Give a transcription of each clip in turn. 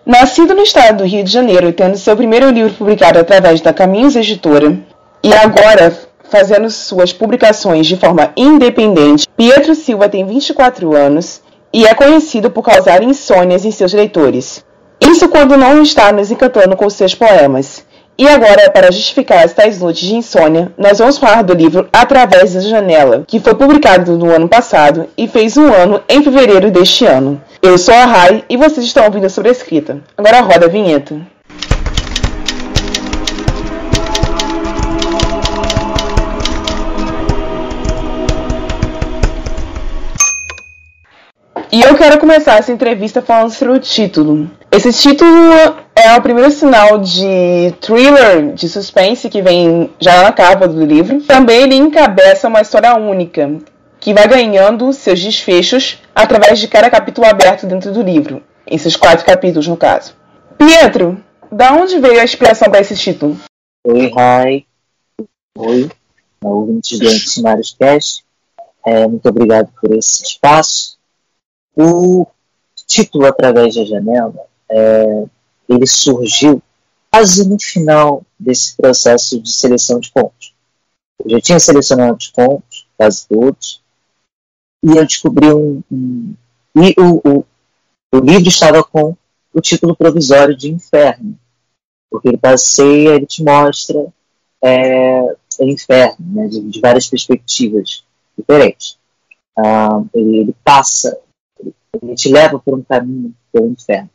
Nascido no estado do Rio de Janeiro, tendo seu primeiro livro publicado através da Caminhos Editora, e agora fazendo suas publicações de forma independente, Pietro Silva tem 24 anos e é conhecido por causar insônias em seus leitores. Isso quando não está nos encantando com seus poemas. E agora, para justificar as tais noites de insônia, nós vamos falar do livro Através da Janela, que foi publicado no ano passado e fez 1 ano em fevereiro deste ano. Eu sou a Rai e vocês estão ouvindo sobre a escrita. Agora roda a vinheta. E eu quero começar essa entrevista falando sobre o título. Esse título é o primeiro sinal de thriller, de suspense que vem já na capa do livro. Também ele encabeça uma história única, que vai ganhando seus desfechos através de cada capítulo aberto dentro do livro. Esses 4 capítulos, no caso. Pietro, da onde veio a inspiração para esse título? Oi, Rai. Oi, ouvintes do Anticenários Cast. Muito obrigado por esse espaço. O título Através da Janela, ele surgiu quase no final desse processo de seleção de contos. Eu já tinha selecionado os contos, quase todos, e eu descobri e o livro estava com o título provisório de Inferno, porque ele te mostra o inferno, né, de várias perspectivas diferentes. Ele te leva por um caminho pelo inferno.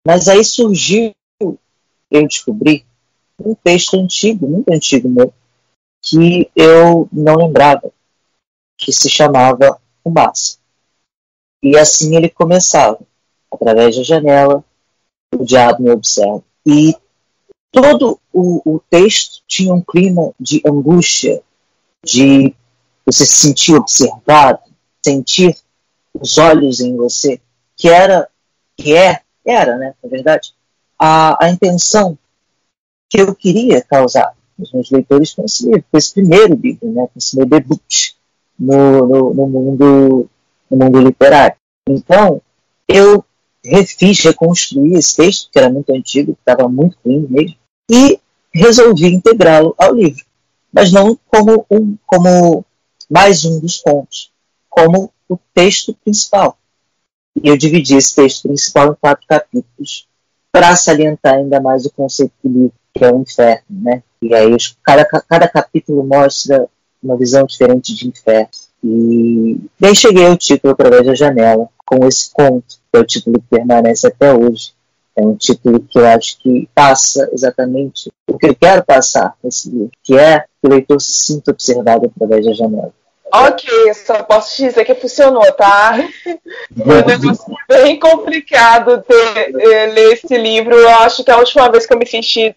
Mas aí surgiu, eu descobri, um texto antigo, muito antigo meu, que eu não lembrava, que se chamava Fumaça. E assim ele começava: através da janela, o diabo me observa. E todo o texto tinha um clima de angústia, de você se sentir observado, sentir os olhos em você, que era, né, na verdade, a intenção que eu queria causar nos meus leitores com esse livro, com esse primeiro livro, né, com esse meu debut no mundo literário. Então, eu reconstruí esse texto, que era muito antigo, que estava muito ruim mesmo, e resolvi integrá-lo ao livro, mas não como mais um dos contos, como o texto principal. E eu dividi esse texto principal em 4 capítulos para salientar ainda mais o conceito do livro, que é o inferno, né? E aí cada capítulo mostra uma visão diferente de inferno. E aí cheguei ao título Através da Janela, com esse conto, que é o título que permanece até hoje. É um título que eu acho que passa exatamente o que eu quero passar nesse livro, que é que o leitor se sinta observado através da janela. Ok, só posso dizer que funcionou, tá? Foi um negócio bem complicado ler esse livro. Eu acho que a última vez que eu me senti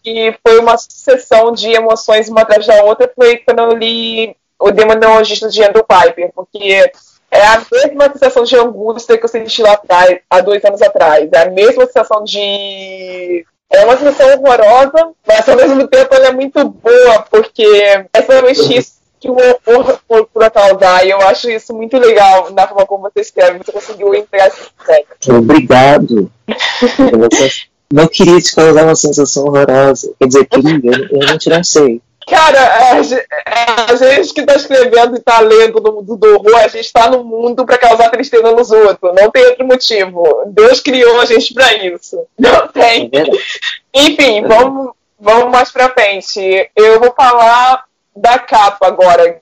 que foi uma sucessão de emoções uma atrás da outra foi quando eu li O Demonologista de Andrew Piper, porque é a mesma sensação de angústia que eu senti lá atrás, há 2 anos atrás. É a mesma sensação de... É uma sensação horrorosa, mas ao mesmo tempo ela é muito boa, porque é exatamente isso que o horror procura causar, e eu acho isso muito legal na forma como você escreve. Você conseguiu entrar esse aspecto. Obrigado. Não queria te causar uma sensação horrorosa. Quer dizer, queria, eu realmente não sei. Cara, a gente que tá escrevendo e tá lendo no mundo do horror, a gente tá no mundo pra causar tristeza nos outros. Não tem outro motivo. Deus criou a gente pra isso. Não tem. Enfim, vamos mais pra frente. Eu vou falar da capa agora.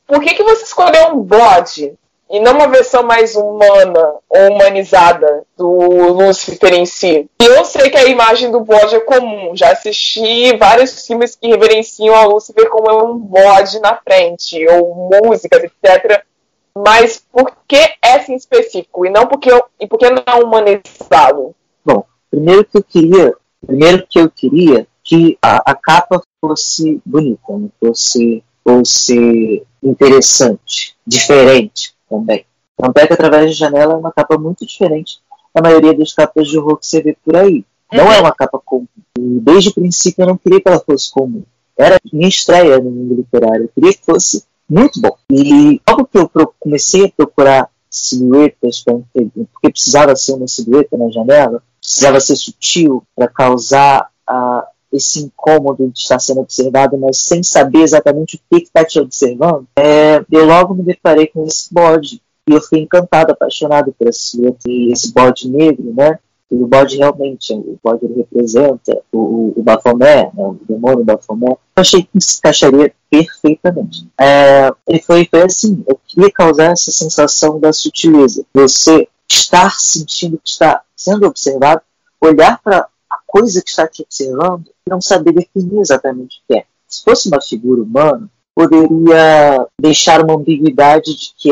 Por que você escolheu um bode e não uma versão mais humana ou humanizada do Lúcifer em si? E eu sei que a imagem do bode é comum. Já assisti vários filmes que reverenciam a Lúcifer como um bode na frente, ou músicas, etc. Mas por que essa em específico? E por que não humanizá-lo? Bom, primeiro que eu queria que a capa fosse bonita, né? fosse interessante, diferente também. Tanto é que Através da Janela é uma capa muito diferente da maioria das capas de horror que você vê por aí. Não é uma capa comum. E desde o princípio eu não queria que ela fosse comum. Era minha estreia no mundo literário. Eu queria que fosse muito bom. E logo que eu comecei a procurar silhuetas, porque precisava ser uma silhueta na janela, precisava ser sutil para causar esse incômodo de estar sendo observado, mas sem saber exatamente o que está te observando, eu logo me deparei com esse bode. E eu fiquei encantado, apaixonado por essa silhueta. E esse bode negro, né? E o bode realmente, o bode ele representa o Baphomet, né, o demônio Baphomet. Eu achei que se encaixaria perfeitamente. E foi assim, eu queria causar essa sensação da sutileza. Você estar sentindo que está sendo observado, olhar para a coisa que está te observando e não saber definir exatamente o que é. Se fosse uma figura humana, poderia deixar uma ambiguidade de que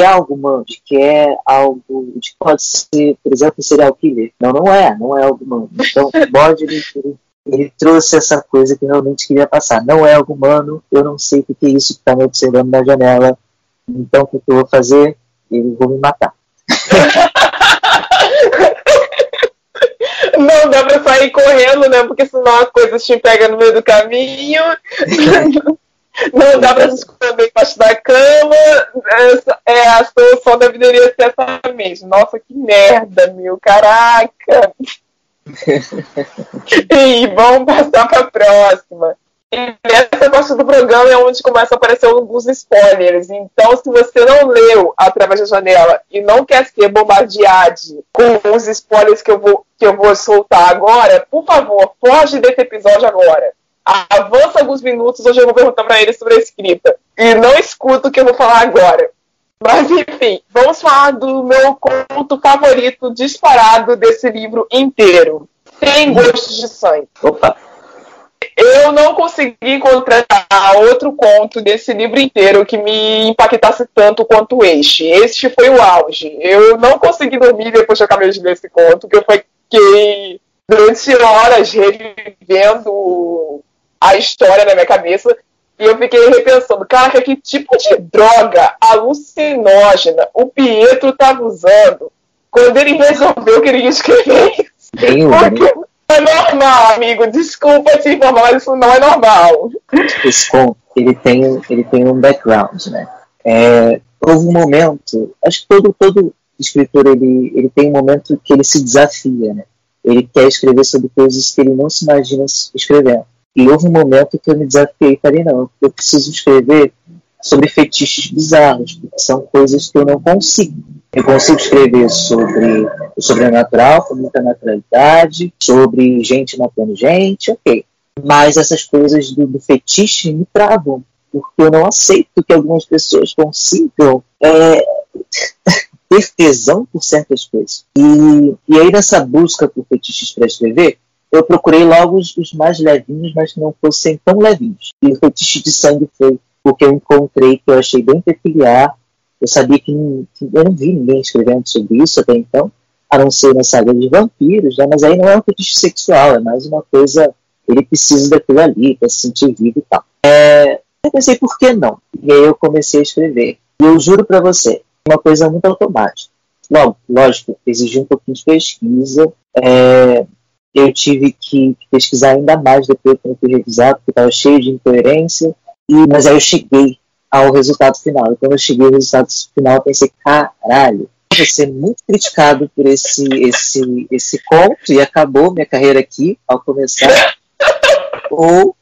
é algo humano, de que é algo, de que pode ser, por exemplo, um serial killer. Não é algo humano. Então, o bode, ele trouxe essa coisa que eu realmente queria passar. Não é algo humano, eu não sei o que é isso que está me observando na janela, então o que eu vou fazer? Eu vou me matar. Não dá pra sair correndo, né? Porque senão as coisas te pegam no meio do caminho. Não dá pra se esconder embaixo da cama. A solução deveria ser essa mesmo. Nossa, que merda, meu. Caraca. E vamos passar pra próxima. E nessa parte do programa é onde começam a aparecer alguns spoilers. Então, se você não leu Através da Janela e não quer ser bombardeado com os spoilers que eu vou soltar agora, por favor, foge desse episódio agora. Avança alguns minutos, hoje eu vou perguntar pra ele sobre a escrita. E não escuta o que eu vou falar agora. Mas, enfim, vamos falar do meu conto favorito disparado desse livro inteiro. Sem gostos de sangue. Opa! Eu não consegui encontrar outro conto desse livro inteiro que me impactasse tanto quanto este. Este foi o auge. Eu não consegui dormir depois que eu acabei de ler esse conto, que eu fiquei durante horas revivendo a história na minha cabeça. E eu fiquei repensando, cara, que tipo de droga alucinógena o Pietro estava usando quando ele resolveu que ele ia escrever isso. Porque não é normal, amigo. Desculpa te informar, mas isso não é normal. Esse conto, ele tem um background, né? Houve um momento, acho que todo escritor, ele tem um momento que ele se desafia, né? Ele quer escrever sobre coisas que ele não se imagina escrevendo. E houve um momento que eu me desafiei e falei, não, eu preciso escrever sobre fetiches bizarros, porque são coisas que eu não consigo. Eu consigo escrever sobre o sobrenatural, com muita naturalidade, sobre gente matando gente, ok. Mas essas coisas do fetiche me travam, porque eu não aceito que algumas pessoas consigam ter tesão por certas coisas. E aí nessa busca por fetiches para escrever, eu procurei logo os mais levinhos, mas que não fossem tão levinhos. E o fetiche de sangue foi o que eu encontrei, que eu achei bem peculiar. Eu sabia que eu não vi ninguém escrevendo sobre isso até então, a não ser na saga de vampiros, né? Mas aí não é um fetiche sexual, é mais uma coisa, ele precisa daquilo ali para se sentir vivo e tal. Eu pensei, por que não? E aí eu comecei a escrever. E eu juro para você, uma coisa muito automática. Lógico, exigiu um pouquinho de pesquisa, eu tive que pesquisar ainda mais depois que eu fui revisar, porque estava cheio de incoerência, mas aí eu cheguei ao resultado final. E quando eu cheguei ao resultado final, eu pensei, caralho, eu vou ser muito criticado por esse conto e acabou minha carreira aqui, ao começar. Ou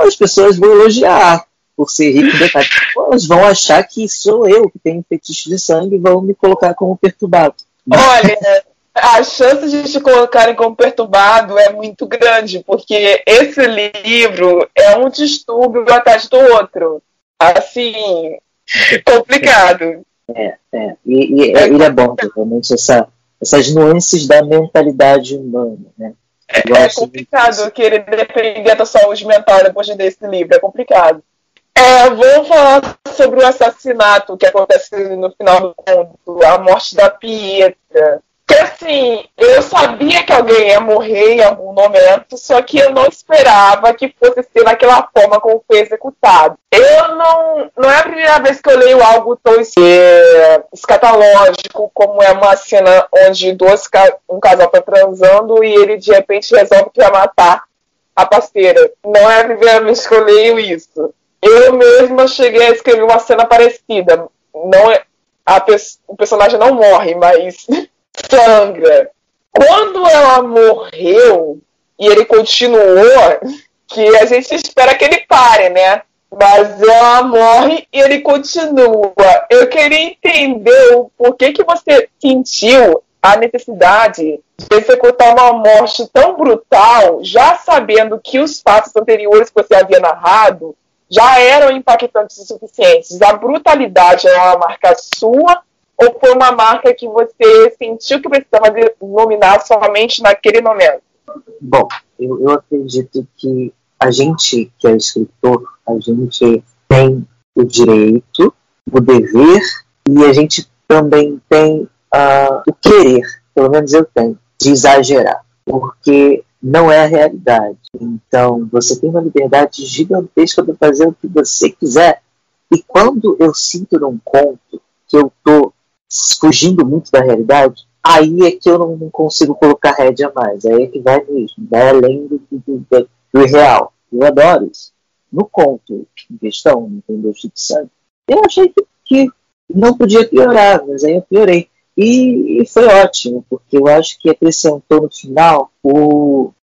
as pessoas vão elogiar por ser rico em detalhes. Ou elas vão achar que sou eu que tenho fetiche de sangue e vão me colocar como perturbado. Olha, a chance de te colocarem como perturbado é muito grande, porque esse livro é um distúrbio atrás do outro. Assim, complicado. Ele é bom, realmente, essas nuances da mentalidade humana, né? É complicado querer depender da saúde mental depois de ler esse livro, é complicado. Vou falar sobre o assassinato que acontece no final do conto, a morte da Pietra. Porque assim, eu sabia que alguém ia morrer em algum momento, só que eu não esperava que fosse ser daquela forma como foi executado. Não é a primeira vez que eu leio algo tão escatológico, como é uma cena onde um casal está transando e ele de repente resolve que vai matar a parceira. Não é a primeira vez que eu leio isso. Eu mesma cheguei a escrever uma cena parecida. o personagem não morre, mas sangra. Quando ela morreu e ele continuou, que a gente espera que ele pare, né? Mas ela morre e ele continua. Eu queria entender o porquê que você sentiu a necessidade de executar uma morte tão brutal, já sabendo que os fatos anteriores que você havia narrado já eram impactantes o suficientes. A brutalidade é uma marca sua ou foi uma marca que você sentiu que precisava nominar somente naquele momento? Bom, eu acredito que a gente que é escritor, a gente tem o direito, o dever e a gente também tem o querer, pelo menos eu tenho, de exagerar, porque não é a realidade. Então, você tem uma liberdade gigantesca para fazer o que você quiser. E quando eu sinto num conto que eu estou fugindo muito da realidade, aí é que eu não consigo colocar rédea mais. Aí é que vai mesmo, vai além do real. Eu adoro isso. No conto em questão, no Tem Gosto de Sangue, eu achei que não podia piorar, mas aí eu piorei. E foi ótimo, porque eu acho que acrescentou no final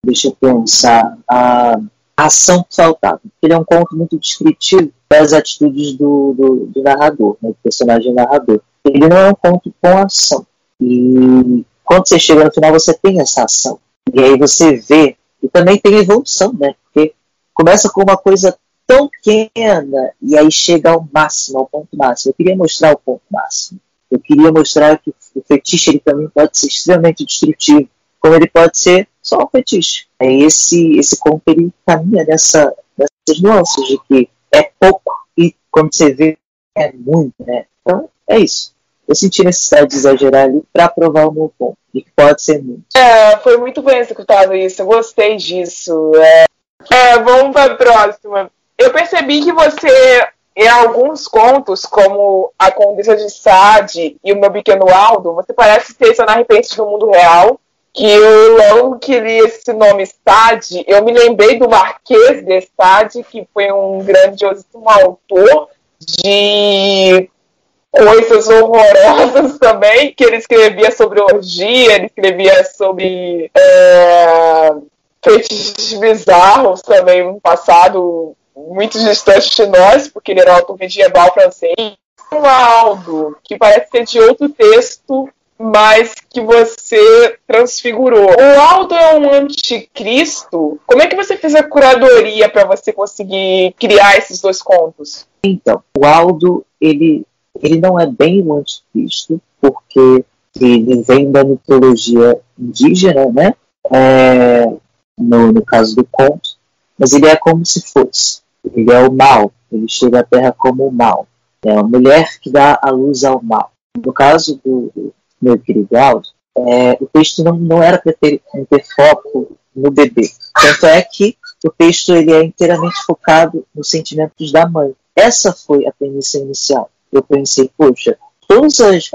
deixa eu pensar, a ação que faltava. Ele é um conto muito descritivo das atitudes do narrador, né, do personagem narrador. Ele não é um conto com ação. E quando você chega no final, você tem essa ação. E aí você vê, e também tem evolução, né? Porque começa com uma coisa tão pequena e aí chega ao máximo, ao ponto máximo. Eu queria mostrar o ponto máximo. Eu queria mostrar que o fetiche ele também pode ser extremamente destrutivo, como ele pode ser só um fetiche. Aí esse conto ele caminha nessas nuances de que é pouco e quando você vê é muito, né? Então é isso. Eu senti necessidade de exagerar ali para provar o meu ponto, e que pode ser muito. Foi muito bem executado isso, eu gostei disso. Vamos para a próxima. Eu percebi que você, em alguns contos, como A Condessa de Sade e O Meu Pequeno Aldo, você parece ter essa referência do mundo real, que eu logo que li esse nome Sade, eu me lembrei do Marquês de Sade, que foi um grandiosíssimo autor de coisas horrorosas também, que ele escrevia sobre orgia, ele escrevia sobre fetiches bizarros também, no passado muito distante de nós, porque ele era um autor medieval francês. Um Aldo, que parece ser de outro texto, mas que você transfigurou. O Aldo é um anticristo? Como é que você fez a curadoria para você conseguir criar esses dois contos? Então, o Aldo, ele não é bem o anticristo, porque ele vem da mitologia indígena, né? No caso do conto, mas ele é como se fosse. Ele é o mal, ele chega à Terra como o mal. É uma mulher que dá a luz ao mal. No caso do Meu Querido Aldo, o texto não era para ter foco no bebê. Tanto é que o texto ele é inteiramente focado nos sentimentos da mãe. Essa foi a premissa inicial. Eu pensei, poxa, todas as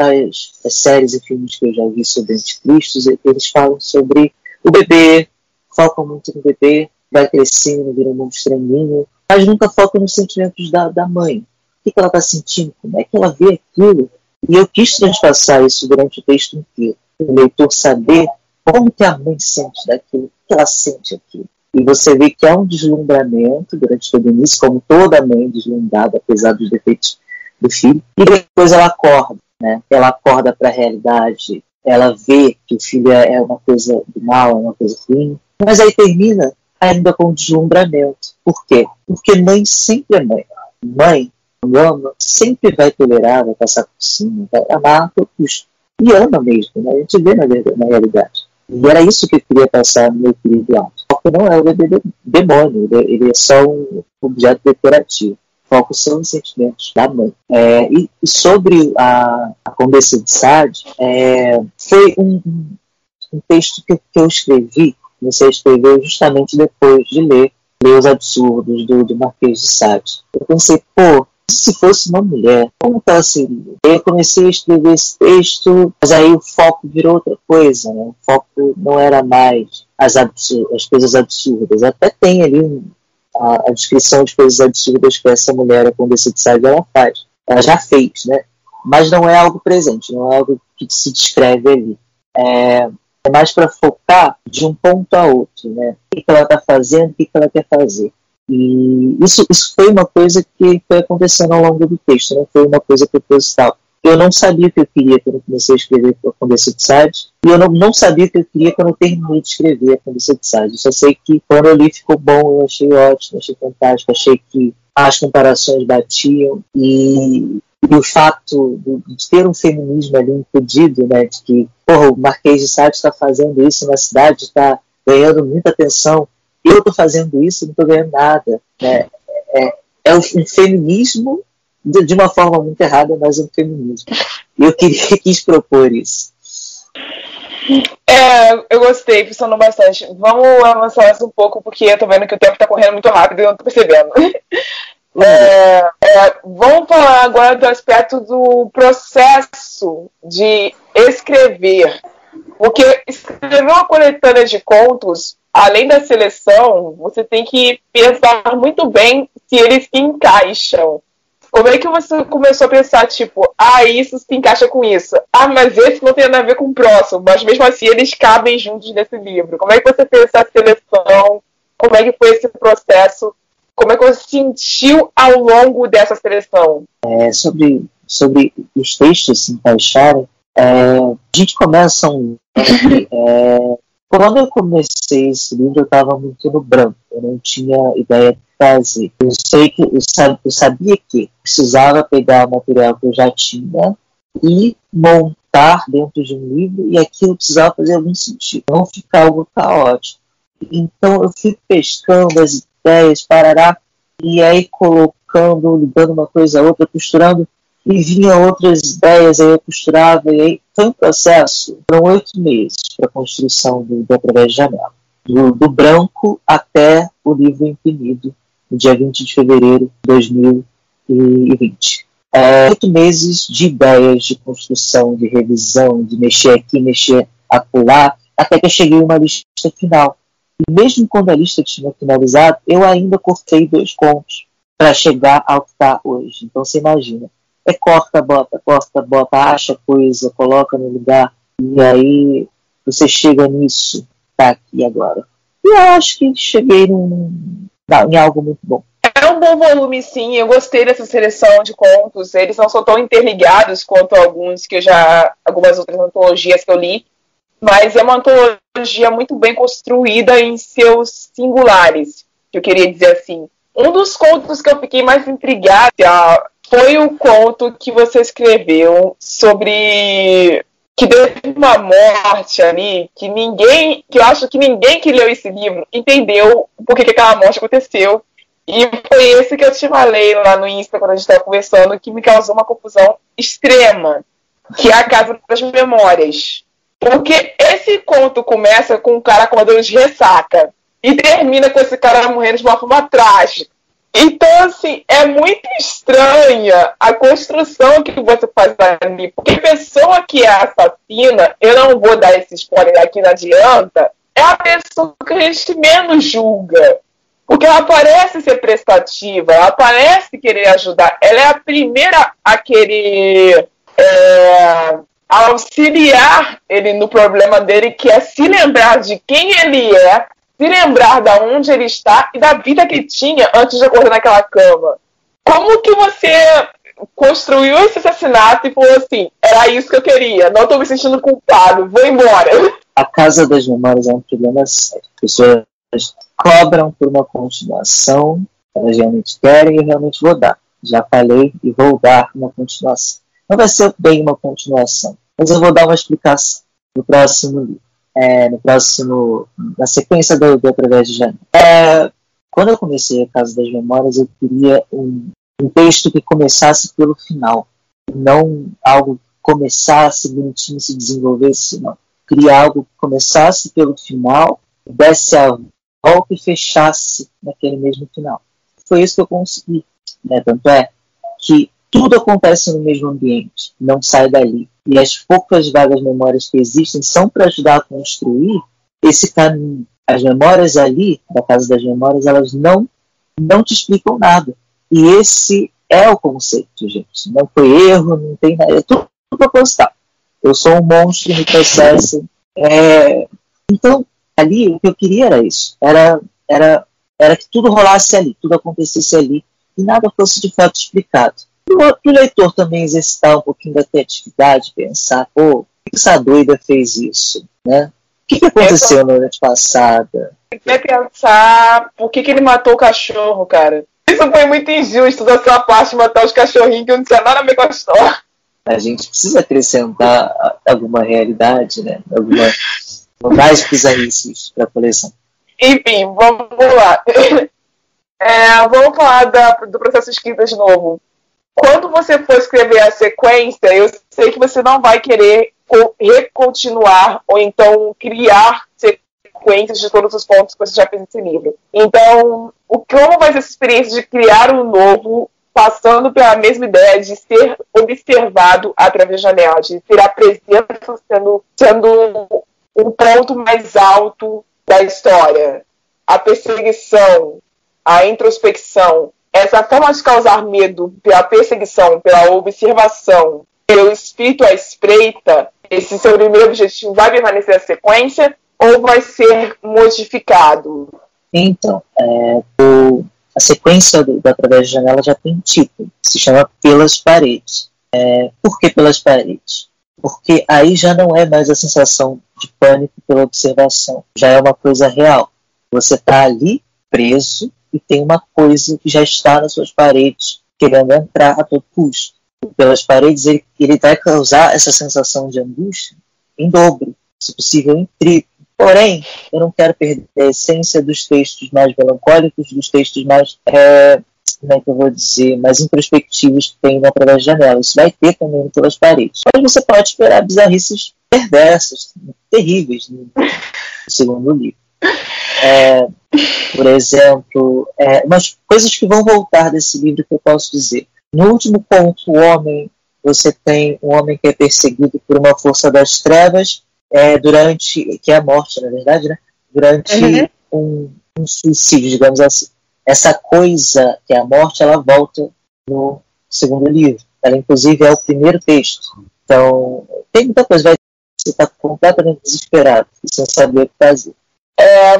séries e filmes que eu já vi sobre anticristos, eles falam sobre o bebê, focam muito no bebê, vai crescendo, vira um monstrenguinho, mas nunca focam nos sentimentos da mãe. O que ela está sentindo? Como é que ela vê aquilo? E eu quis transpassar isso durante o texto inteiro. O leitor saber como que a mãe sente daquilo, o que ela sente aquilo. E você vê que há um deslumbramento durante todo o início, como toda mãe deslumbrada, apesar dos defeitos do filho. E depois ela acorda, né? Ela acorda para a realidade, ela vê que o filho é uma coisa do mal, é uma coisa ruim. Mas aí termina ainda com o deslumbramento. Por quê? Porque mãe sempre é mãe. Mãe, quando ama, sempre vai tolerar, vai passar por cima, vai amar a todo custo. E ama mesmo, né? A gente vê na realidade. E era isso que eu queria passar no Meu Querido Aldo. O foco não é o bebê demônio, ele é só um objeto decorativo. O foco são os sentimentos da mãe. E sobre a Condessa de Sade, foi um texto que eu escrevi. Você escreveu justamente depois de ler Os Absurdos do Marquês de Sade. Eu pensei, se fosse uma mulher, como que ela seria? Eu comecei a escrever esse texto, mas aí o foco virou outra coisa, né? O foco não era mais as coisas absurdas. Até tem ali a descrição de coisas absurdas que essa mulher, a Condessa de Sade, ela faz. Ela já fez, né? mas não é algo presente, não é algo que se descreve ali. É mais para focar de um ponto a outro, né? O que ela está fazendo, o que ela quer fazer. E isso foi uma coisa que foi acontecendo ao longo do texto, não foi uma coisa proposital. Eu não sabia o que eu queria quando eu comecei a escrever a Condessa de Sade, e eu não sabia o que eu queria quando eu terminei de escrever a Condessa de Sade. Eu só sei que quando eu li ficou bom, eu achei ótimo, achei fantástico, achei que as comparações batiam, e o fato de ter um feminismo ali incluído, né, de que o Marquês de Sade está fazendo isso na cidade, está ganhando muita atenção, eu estou fazendo isso e não estou ganhando nada. Né? É um feminismo de uma forma muito errada, mas é um feminismo. E eu quis propor isso. Eu gostei, funcionou bastante. Vamos avançar mais um pouco, porque eu tô vendo que o tempo tá correndo muito rápido e eu não tô percebendo. Vamos falar agora do aspecto do processo de escrever. Porque escrever uma coletânea de contos, além da seleção, você tem que pensar muito bem se eles se encaixam. Como é que você começou a pensar, tipo, isso se encaixa com isso? Mas esse não tem nada a ver com o próximo, mas mesmo assim eles cabem juntos nesse livro. Como é que você fez essa seleção? Como é que foi esse processo? Como é que você sentiu ao longo dessa seleção? Sobre os textos se encaixarem, a gente começa quando eu comecei esse livro, eu estava muito no branco. Eu não tinha ideia de fazer. Eu sabia que precisava pegar o material que eu já tinha e montar dentro de um livro, e aquilo precisava fazer algum sentido, não ficar algo caótico. Então eu fui pescando as ideias, e aí colocando, ligando uma coisa a outra, costurando, e vinha outras ideias, aí eu costurava, e aí foi um processo. Foram 8 meses para a construção do Através de Janela. Do branco até o livro imprimido, no dia 20 de fevereiro de 2020. 8 meses de ideias, de construção, de revisão, de mexer aqui, mexer acolá, até que eu cheguei a uma lista final. E mesmo quando a lista tinha finalizado, eu ainda cortei 2 contos para chegar ao que está hoje. Então você imagina, corta, bota, acha coisa, coloca no lugar, e aí você chega nisso, tá aqui agora. E eu acho que cheguei em algo muito bom. É um bom volume, sim. Eu gostei dessa seleção de contos. Eles não são tão interligados quanto algumas outras antologias que eu li, mas é uma antologia muito bem construída em seus singulares, que eu queria dizer assim. Um dos contos que eu fiquei mais intrigada foi o conto que você escreveu sobre que teve uma morte ali, que eu acho que ninguém que leu esse livro entendeu por que aquela morte aconteceu. E foi esse que eu te falei lá no Insta, quando a gente estava conversando, que me causou uma confusão extrema, que é a Casa das Memórias. Porque esse conto começa com um cara com uma dor de ressaca e termina com esse cara morrendo de uma forma trágica. Então, assim, é muito estranha a construção que você faz ali. Porque a pessoa que é assassina, eu não vou dar esse spoiler aqui, não adianta, é a pessoa que a gente menos julga. Porque ela parece ser prestativa, ela parece querer ajudar. Ela é a primeira a querer auxiliar ele no problema dele, que é se lembrar de quem ele é, se lembrar de onde ele está e da vida que tinha antes de acordar naquela cama. Como que você construiu esse assassinato e falou assim, era isso que eu queria, não estou me sentindo culpado, vou embora? A Casa das Memórias é um problema sério. As pessoas cobram por uma continuação, elas realmente querem e eu realmente vou dar. Já falei e vou dar uma continuação. Não vai ser bem uma continuação, mas eu vou dar uma explicação no próximo livro. Na sequência do Através de Janela. Quando eu comecei a Casa das Memórias, eu queria um texto que começasse pelo final, não algo que começasse bonitinho, se desenvolvesse, não. Eu queria algo que começasse pelo final, desse a volta e fechasse naquele mesmo final. Foi isso que eu consegui. Né? Tanto é que tudo acontece no mesmo ambiente, não sai dali. E as poucas vagas memórias que existem são para ajudar a construir esse caminho. As memórias ali, da Casa das Memórias, elas não te explicam nada. E esse é o conceito, gente. Não foi erro, não tem nada. É tudo proposital. Eu sou um monstro no processo. Então, ali, o que eu queria era isso. Era que tudo rolasse ali, tudo acontecesse ali, e nada fosse de fato explicado. Para o leitor também exercitar um pouquinho da criatividade, pensar, por que essa doida fez isso? Né? O que aconteceu na noite passada? Vai pensar por que ele matou o cachorro, cara. Isso foi muito injusto da sua parte, matar os cachorrinhos que não tinha nada a ver com a história. A gente precisa acrescentar alguma realidade, né? Mais bizarrices para a coleção. Enfim, vamos lá. Vamos falar do processo escrita de novo. Quando você for escrever a sequência, eu sei que você não vai querer recontinuar ou então criar sequências de todos os pontos que você já fez nesse livro. Então, como vai ser essa experiência de criar um novo, passando pela mesma ideia de ser observado através da janela, de ter a presença sendo um ponto mais alto da história? A perseguição, a introspecção, essa forma de causar medo pela perseguição, pela observação, pelo espírito à espreita, esse seu primeiro objetivo vai permanecer a sequência ou vai ser modificado? Então, a sequência do Através da Janela já tem título, se chama Pelas Paredes. Por que pelas paredes? Porque aí já não é mais a sensação de pânico pela observação, já é uma coisa real. Você está ali preso e tem uma coisa que já está nas suas paredes, querendo entrar a todo custo. Pelas paredes, ele vai causar essa sensação de angústia em dobro, se possível em triplo. Porém, eu não quero perder a essência dos textos mais melancólicos, dos textos mais, como é que eu vou dizer, mais introspectivos que tem Através da Janela. Isso vai ter também Pelas Paredes. Mas você pode esperar bizarrices perversas, terríveis no segundo livro. Por exemplo, umas coisas que vão voltar desse livro que eu posso dizer. No último ponto, você tem um homem que é perseguido por uma força das trevas, que é a morte, na verdade, né? Durante um suicídio, digamos assim. Essa coisa que é a morte, ela volta no segundo livro. Ela, inclusive, é o primeiro texto. Então, tem muita coisa. Você está completamente desesperado, sem saber o que fazer.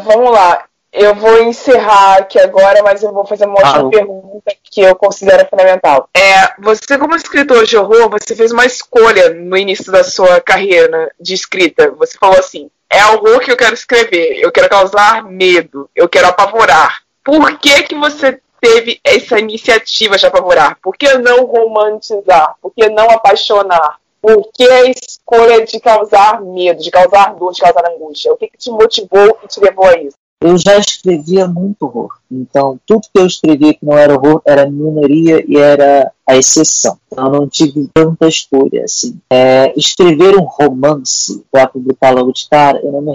Vamos lá. Eu vou encerrar aqui agora, mas eu vou fazer uma outra pergunta que eu considero fundamental. Você, como escritor de horror, você fez uma escolha no início da sua carreira de escrita. Você falou assim, é horror que eu quero escrever, eu quero causar medo, eu quero apavorar. Por que você teve essa iniciativa de apavorar? Por que não romantizar? Por que não apaixonar? Por que a escolha de causar medo, de causar dor, de causar angústia? O que te motivou e te levou a isso? Eu já escrevia muito horror. Então, tudo que eu escrevia que não era horror era minoria e era a exceção. Então, eu não tive tanta escolha assim. Escrever um romance para publicar logo de cara, eu não me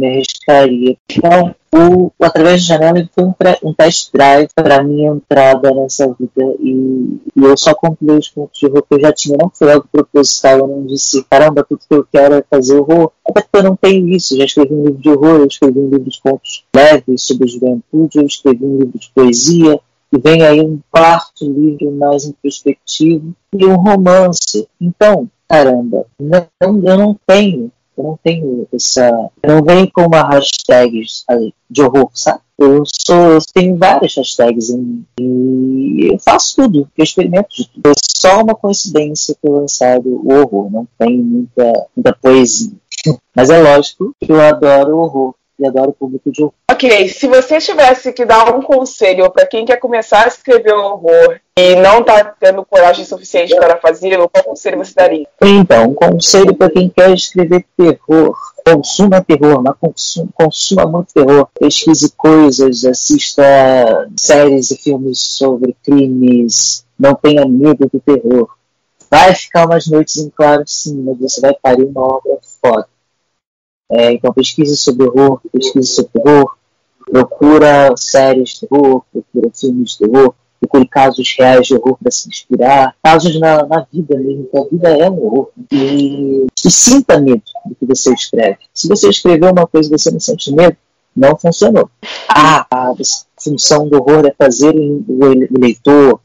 arriscaria. Então, o Através da Janela foi um test drive para minha entrada nessa vida e eu só concluí os contos de horror que eu já tinha. Não foi algo proposital, eu não disse, caramba, tudo que eu quero é fazer horror. Até porque eu não tenho isso. Eu já escrevi um livro de horror, eu escrevi um livro de contos leves sobre a juventude, eu escrevi um livro de poesia, e vem aí um quarto livro mais introspectivo e um romance. Então, caramba, eu não tenho essa... Eu não venho com uma hashtag de horror, sabe? Eu tenho várias hashtags em mim e eu faço tudo, eu experimento de tudo. É só uma coincidência ter lançado o horror, não tem muita poesia. Mas é lógico que eu adoro o horror e adoro o público de horror. Ok, se você tivesse que dar um conselho para quem quer começar a escrever horror e não está tendo coragem suficiente para fazê-lo, qual conselho você daria? Então, um conselho para quem quer escrever terror: consuma terror, mas consuma muito terror. Pesquise coisas, assista séries e filmes sobre crimes, não tenha medo do terror. Vai ficar umas noites em claro, sim, mas você vai parir uma obra foda. Então pesquise sobre horror, pesquise sobre terror, procura séries de terror, procura filmes de terror, procure casos reais de horror para se inspirar, casos na vida mesmo, porque a vida é um horror. E sinta medo do que você escreve. Se você escreveu uma coisa e você não sente medo, não funcionou. função do horror é fazer o leitor,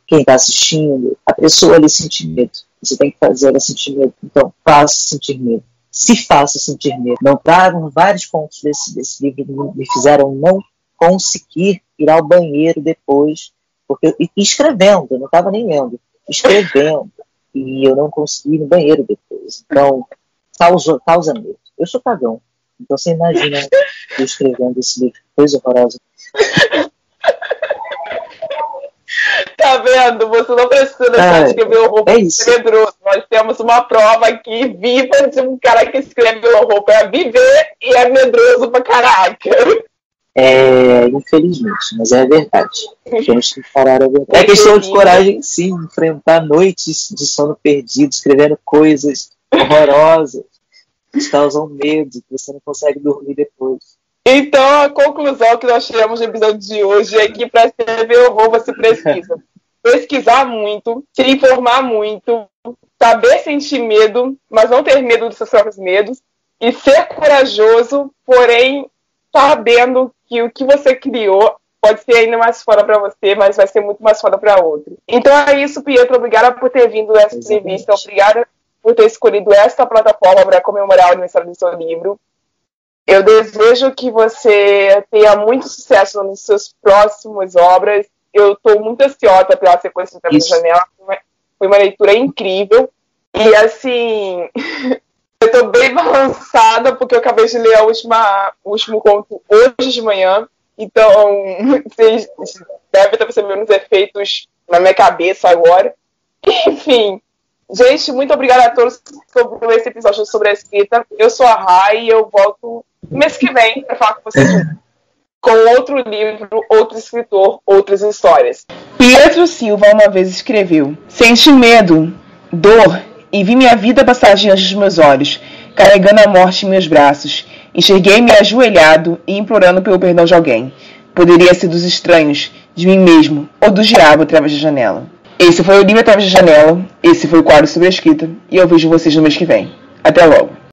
quem está assistindo, a pessoa ali sentir medo. Você tem que fazer ela sentir medo. Então, faça sentir medo. Se faça sentir medo. Não tragam vários pontos desse livro que me fizeram não conseguir ir ao banheiro depois, porque escrevendo, eu não estava nem lendo, escrevendo, e eu não consegui ir no banheiro depois. Então, causa medo. Eu sou cagão. Então você imagina eu escrevendo esse livro, coisa horrorosa. Tá vendo? Você não precisa deixar de escrever horror para ser medroso. Nós temos uma prova aqui viva de um cara que escreve horror para viver e é medroso pra caraca. Infelizmente, mas é a verdade. Temos que parar a verdade. É questão de coragem, sim, enfrentar noites de sono perdido, escrevendo coisas horrorosas que causam medo, que você não consegue dormir depois. Então, a conclusão que nós tiramos no episódio de hoje é que para escrever horror você precisa pesquisar muito, se informar muito, saber sentir medo, mas não ter medo dos seus próprios medos, e ser corajoso, porém sabendo que o que você criou pode ser ainda mais foda para você, mas vai ser muito mais foda para outro. Então é isso, Pietro. Obrigada por ter vindo nessa entrevista. Obrigada por ter escolhido esta plataforma para comemorar o aniversário do seu livro. Eu desejo que você tenha muito sucesso nas suas próximas obras. Eu estou muito ansiosa pela sequência de Traves da Janela. Foi uma leitura incrível. E, assim, eu estou bem balançada porque eu acabei de ler o último conto hoje de manhã. Então, vocês devem estar percebendo os efeitos na minha cabeça agora. Enfim. Gente, muito obrigada a todos por esse episódio sobre a escrita. Eu sou a Rai e eu volto mês que vem para falar com vocês com outro livro, outro escritor, outras histórias. Pietro Silva uma vez escreveu: senti medo, dor e vi minha vida passar diante dos meus olhos, carregando a morte em meus braços. Enxerguei-me ajoelhado e implorando pelo perdão de alguém. Poderia ser dos estranhos, de mim mesmo ou do diabo através da janela. Esse foi o livro Através da Janela, esse foi o quadro sobre a escrita, e eu vejo vocês no mês que vem. Até logo!